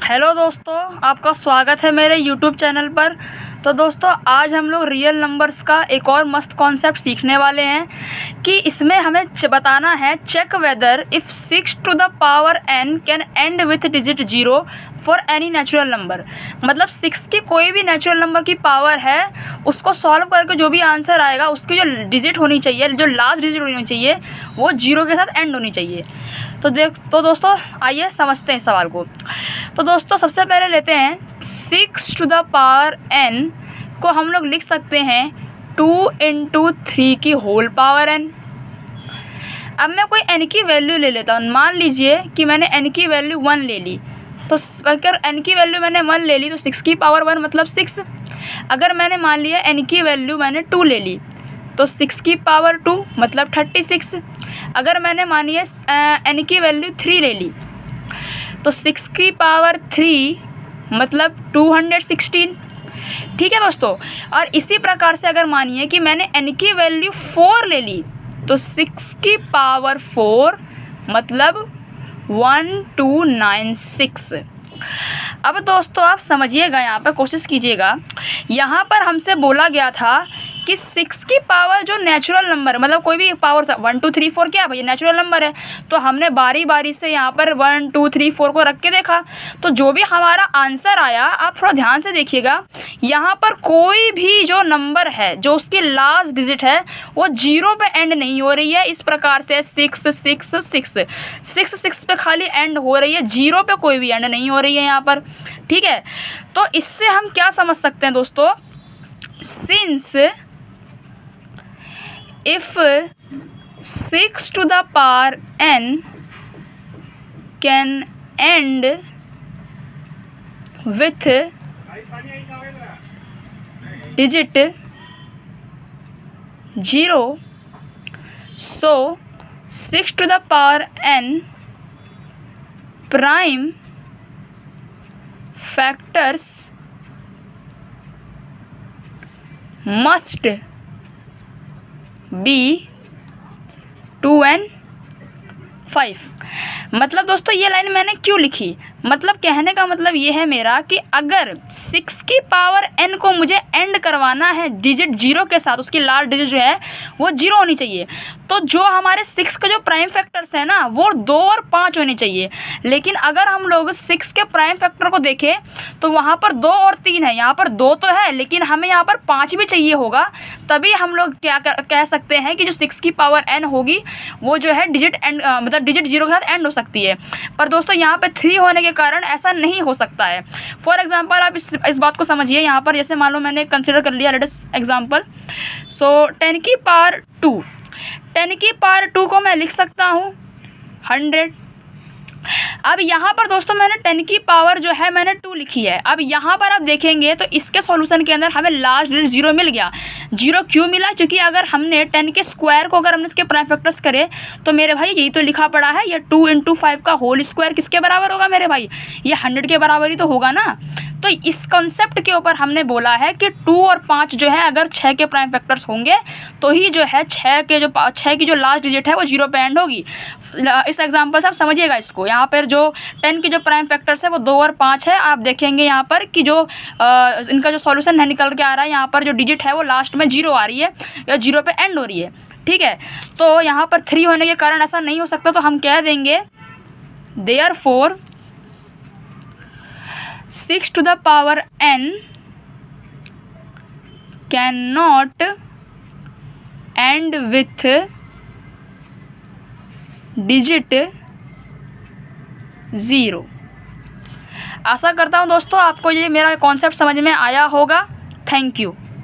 Hello दोस्तों, आपका स्वागत है मेरे यूट्यूब चैनल पर। तो दोस्तों, आज हम लोग रियल नंबर्स का एक और मस्त कॉन्सेप्ट सीखने वाले हैं कि इसमें हमें बताना है check whether if 6 to the power n can end with digit 0 for any natural number. मतलब 6 की कोई भी नेचुरल नंबर की पावर है, उसको सॉल्व करके जो भी आंसर आएगा उसकी जो डिजिट होनी चाहिए, जो लास्ट डिजिट होनी चाहिए, वो 0 के साथ एंड होनी चाहिए। तो दोस्तों आइए समझते हैं सवाल को। तो दोस्तों सबसे पहले लेते हैं 6 टू द पावर n को हम लोग लिख सकते हैं 2 × 3 की होल पावर n। अब मैं कोई n की वैल्यू ले लेता हूँ। मान लीजिए कि मैंने n की वैल्यू 1 ले ली, तो अगर n की वैल्यू मैंने 1 ले ली तो 6 की पावर 1 मतलब 6। अगर मैंने मान लिया n की वैल्यू मैंने 2 ले ली तो 6 की पावर 2 मतलब 36। अगर मैंने मान लिया n की वैल्यू 3 ले ली तो 6 की पावर 3 मतलब 216। ठीक है दोस्तों। और इसी प्रकार से अगर मानिए कि मैंने n की वैल्यू 4 ले ली तो 6 की पावर 4 मतलब 1296। अब दोस्तों आप समझिएगा, यहाँ पर कोशिश कीजिएगा। यहाँ पर हमसे बोला गया था कि 6 की पावर जो नेचुरल नंबर मतलब कोई भी पावर 1 2 3 4 क्या भैया नेचुरल नंबर है, तो हमने बारी बारी से यहाँ पर 1 2 3 4 को रख के देखा। तो जो भी हमारा आंसर आया, आप थोड़ा ध्यान से देखिएगा, यहाँ पर कोई भी जो नंबर है जो उसकी लास्ट डिजिट है वो 0 पे एंड नहीं हो रही है। इस प्रकार से 6 6 6 6 6 पे खाली एंड हो रही है, 0 पे कोई भी एंड नहीं हो रही है यहाँ पर। ठीक है, तो इससे हम क्या समझ सकते हैं दोस्तों, since if 6 to the power n can end with digit 0, so 6 to the power n prime factors must be 2 and 5। मतलब दोस्तों ये लाइन मैंने क्यों लिखी, मतलब कहने का मतलब ये है मेरा कि अगर 6 की पावर n को मुझे एंड करवाना है डिजिट 0 के साथ, उसकी लास्ट डिजिट जो है वो 0 होनी चाहिए, तो जो हमारे 6 के जो प्राइम फैक्टर्स हैं ना वो 2 और 5 होने चाहिए। लेकिन अगर हम लोग 6 के प्राइम फैक्टर को देखें तो वहाँ पर 2 और 3 है, यहाँ पर 2 तो है लेकिन हमें यहाँ पर 5 भी चाहिए होगा, तभी हम लोग क्या कह सकते हैं कि जो 6 की पावर n होगी वो जो है डिजिट एंड मतलब डिजिट 0 के साथ एंड हो सकती है। पर दोस्तों यहाँ पे 3 होने के कारण ऐसा नहीं हो सकता है। फॉर एग्जांपल आप इस बात को समझिए। यहाँ पर जैसे मान लो मैंने कंसिडर कर लिया लेटेस्ट एग्जांपल, सो 10 की पावर 2, 10 की पावर 2 को मैं लिख सकता हूँ 100। अब यहाँ पर दोस्तों मैंने 10 की पावर जो है मैंने 2 लिखी है। अब यहाँ पर आप देखेंगे तो इसके सॉल्यूशन के अंदर हमें लास्ट डिजिट 0 मिल गया। 0 क्यों मिला, क्योंकि अगर हमने 10 के स्क्वायर को अगर हमने इसके प्राइम फैक्टर्स करे तो मेरे भाई यही तो लिखा पड़ा है, ये 2 × 5 का होल स्क्वायर किसके बराबर होगा मेरे भाई, ये 100 के बराबर ही तो होगा ना। तो इस कॉन्सेप्ट के ऊपर हमने बोला है कि 2 और 5 जो है अगर 6 के प्राइम फैक्टर्स होंगे तो ही जो है 6 की जो लास्ट डिजिट है वो 0 पे एंड होगी। इस एग्जांपल से आप समझिएगा इसको। यहाँ पर जो 10 की जो प्राइम फैक्टर्स है वो 2 और 5 है। आप देखेंगे यहाँ पर कि जो इनका जो सॉल्यूशन है निकल के आ रहा है, यहाँ पर जो डिजिट है वो लास्ट में 0 आ रही है या 0 पे एंड हो रही है। ठीक है, तो यहाँ पर 3 होने के कारण ऐसा नहीं हो सकता, तो हम कह देंगे therefore 6 to the power n cannot end with digit 0। आशा करता हूँ दोस्तों आपको ये मेरा कॉन्सेप्ट समझ में आया होगा। Thank you.